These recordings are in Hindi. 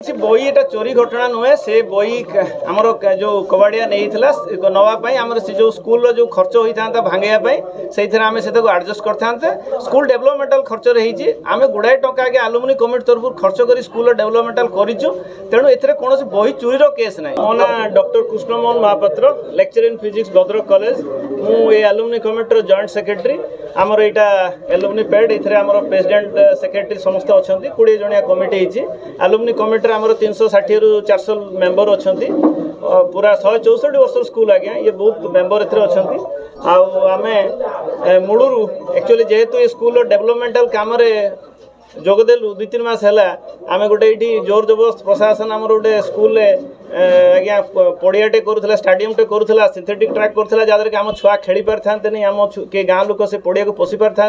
बही एटा चोरी घटना नुहे से बही आमर जो कबाड़िया नहीं नापाई आम से जो स्कूल जो खर्च होता भांगाई से आम से आडजस्ट करते स्कूल डेभलपमेंटाल खर्च रही आम गुड़ाए टंका आगे आलुमिनी कमिटी तरफ खर्च कर स्कूल डेभलपमेंटाल करूँ तेणु ए कौन बही चोरी केस ना मो ना doctor Krishnamohan Mahapatra lecture in physics Bhadrak college मुझे आलुमिनी कमिटी जॉइंट सेक्रेटरी आमर यहाँ एलुमिनी पैड ये प्रेसिडेंट सेक्रेटरी समस्त अच्छा 20 जणिया कमिटी होती आलुमिनी कमिटी आमर 360 रु 400 मेंबर अच्छा पूरा 164 वर्ष स्कूल आज्ञा ये बहुत मेंबर अच्छा आमे मूलरू एक्चुअली जेहेतु ये स्कूल डेभलपमेंटाल काम जोगदेलु 2-3 मास है आम गोटे ये जोर जबरदस्त प्रशासन आम गोटे स्कूल आज्ञा पड़ियाटे करूला स्टाडियमटे करूला सिंथेटिक ट्रैक करूला जहाँद्वारा कि आम छुआ खेली पारि था आम के गाँ लोक से पड़िया को पशि पारि था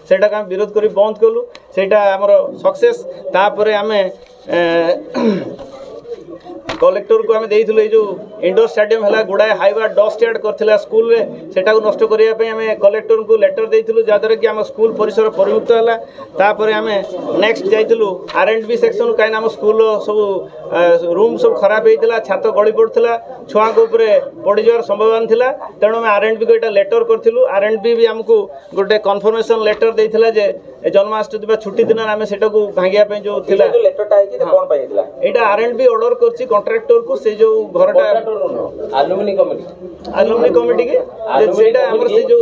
से विरोध कर बंद कलु से आमर सक्सेस तापर आम कलेक्टर को आम देलु जो इंडोर स्टाडियम है गुड़ाए हाइवा डस्ट यार्ड करथिला स्कूल रे सेटा को नष्ट करिया पे आम कलेक्टर को लेटर देलु जहाँद्वारा कि आम स्कूल परिसर परिमुक्त है तापर आम नेक्स्ट जाइलु R&B सेक्शन कहीं आम स्कूल सब रूम सब खराब होता छात गली पड़ता छुआ पड़ जावर संभावना थिला तेणु आम R&B को यहाँ लेटर करूँ R&B भी आमको गोटे कन्फर्मेशन लेटर देता जे जन्माष्टमी छुट्टी दिन आम से भांगापी जो यहाँ R&B ऑर्डर कर कॉन्ट्रैक्टर को से जो घरटा आलुमिनी कमिटी की सेटा हमर से जो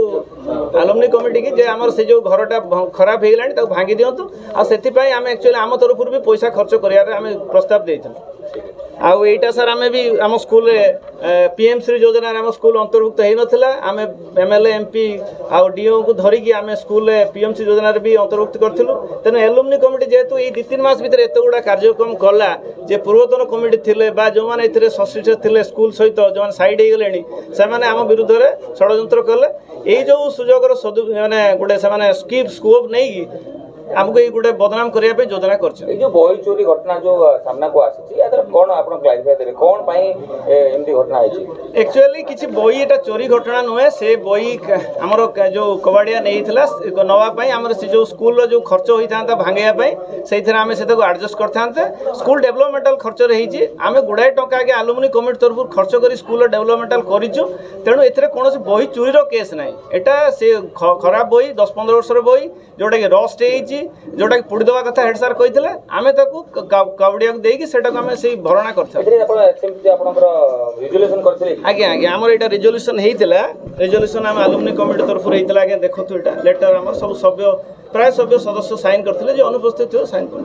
आलुमिनी कमिटी की जे हमर से जो घरटा खराब हो गलानी भांगी दिंतु आ सेति पई आम एक्चुअली आम तरफ भी पैसा खर्च करिया आम प्रस्ताव देइथलु आउ एटा सर आम भी आम स्कूल PM श्री योजना आम स्कूल अंतर्भुक्त हो नाला आम MLA MP आउ DO को धरिकी आम स्कूल PM श्री योजना भी अंतर्भुक्त करूँ तेणु एलुमिनी कमिटी जेहेतु ये 2-3 मास भीतर एत गुड़ा कार्यक्रम कला जे पूर्वतन कमिटी थे जो मैंने संश्लिष्ट थे स्कूल सहित जो साइड हो गले से आम विरुद्ध में षड्यंत्र कले यही जो सुजोगर माने गोटे से स्कोप नहीं आमको ये गोटे बदनाम करने योजना कर बही चोरी घटना जो सामना को कौन आप क्लारिफाई देते कौन एमती घटना एक्चुअली किसी बही एटा चोरी घटना नुहे से बही आमर जो कबाड़िया नहीं नापाई आम से जो स्कूल जो खर्च होता भांगाई से आम से आडजस्ट करते स्कूल डेभलपमेंटाल खर्च रही आम गुड़ाए टंका आगे आलुमिनी कमिटी तरफ खर्च कर स्कूल डेभलपमेंटाल करूँ तेणु ए कौन बही चोरी केस ना यहाँ से खराब बही 10-15 वर्षर बही जोटा कि रस्ट हो जोटा कि पुड़ी दवा कथा हेड सार कही आम कावड़िया को देकी आम से भरणा कर आज्ञा आज्ञा आमर यहाँ रिजोल्यूशन होता रिजोल्यूशन आम आलुमिनी कमिटी तरफ होता आज्ञा देखो यहाँ लेटर आम सब सभ्य प्राय सभ्य सदस्य साइन करते जो अनुपस्थित हो साइन कर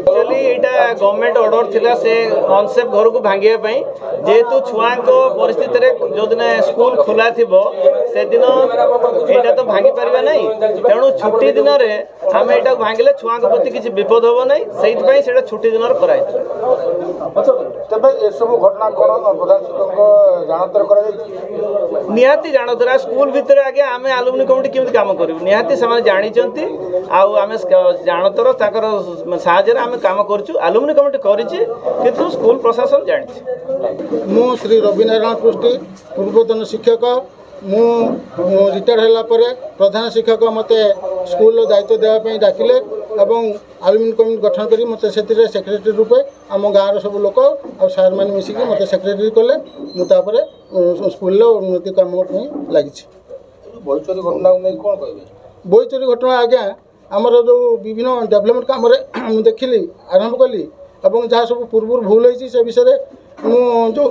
यहाँ गवर्नमेंट ऑर्डर थिला से अनसेफ घर को भांगाई जेहेतु छुआ परिस्थिति जो दिन स्कूल खोला थी से दिन यहाँ तो भांगी पारिबा नहीं तेणु छुट्टी दिन में आम यहाँ भांगिले छुआ प्रति किसी विपद हम ना से छुट्टी दिन कराई निहाती जानतर स्कूल भितर आगे आम आलुमिनी कमिटी केमती काम करूँ निहाती से जानते आम जानतर साहय आम काम करूँ आलुमिनी कमिटी कर स्कूल प्रशासन जानी मु श्री रविनारायण पृष्टि पूर्वतन शिक्षक मु रिटायर होगापर प्रधान शिक्षक मत स्कूल दायित्व देवाई डाकिले एवं आलुमिनी कमिटी गठन कर मत से सेक्रेटरी रूपे आम गाँव सब लोक आ सार मैंने मिसिकी मत सेक्रेटरी कले मुझे स्कूल उन्नति काम लगी बही चोरी घटना कौन कह बही चोरी घटना आज्ञा आमर जो विभिन्न डेभलपमेंट काम देखिली आरंभ कली और जहाँ सब पूर्व भूल होती से विषय जो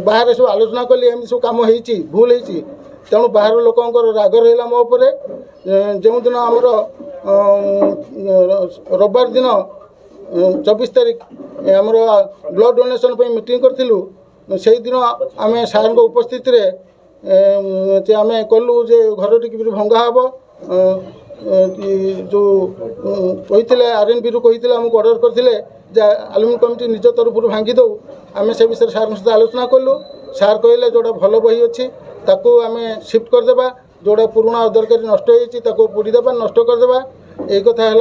बाहर सब आलोचना कली एम सब कम हो भूल हो तेणु बाहर लोकंर राग रहा मो जो दिन आमर रविवार दिन 24 तारीख आमर ब्लड डोनेशन पर मीटिंग करूँ से दिन आम सार उपस्थित आम कलु जे घर टी भंगा हम जो कही R&B कही आमको ऑर्डर करते आलुमिनी कमिटी निज तरफ भांगी दो आम से विषय सार सहित आलोचना कलु सार कहले जोटा भल बही अच्छी ताकू आम शिफ्ट करदे जोटा पुराना अदरकारी नष्ट होती पोड़ीदे नष्ट करदे एक कथा है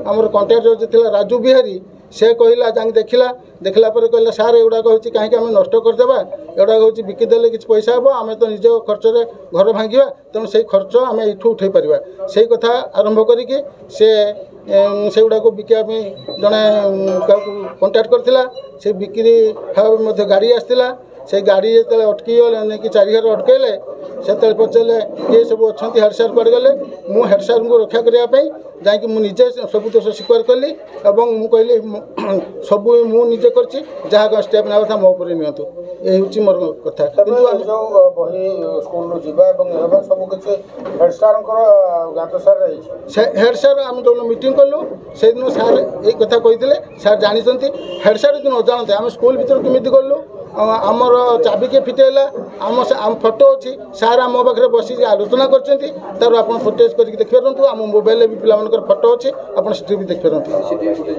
आमर कंट्राक्टर जो थी राजू बिहारी से कहला जाक देखला देखला पर कहला सार एगुड़ाक हूँ कहीं आम नष्ट करदेवा एगुड़ाक हूँ बिकिदेले कि पैसा हम आम तो निज खर्च घर भांगा तेणु से खर्च आम ये उठे पार से कथा आरंभ करके से गुड़ाक बिकापी जड़े कंटाक्ट करथिला से बिक्री गाड़ी आसला से गाड़ी जो अटकी गले कि चारिघर अटकैले से पचारे किए सब अच्छा हेड सार कड़े गले मु हेड सार को रक्षा करने जाकि मुझे सब दोष स्वीकार कली और मुझे सब मुझे कर स्टेप ना था मो पर नियंतु ये हूँ मोर कथा बही स्कूल सब हेड सार आम जो मीटिंग कलु से दिन सार ये कथा कही सार जानते हेड सार जो न जानते आम स्कूल भर केमी गलु आमर चाबी के फिटेला आम फोटो अच्छी सार आम पाखे बस आलोचना कर फुटेज करके देखिए आम मोबाइल भी पिला फोटो अच्छी आप देखिए।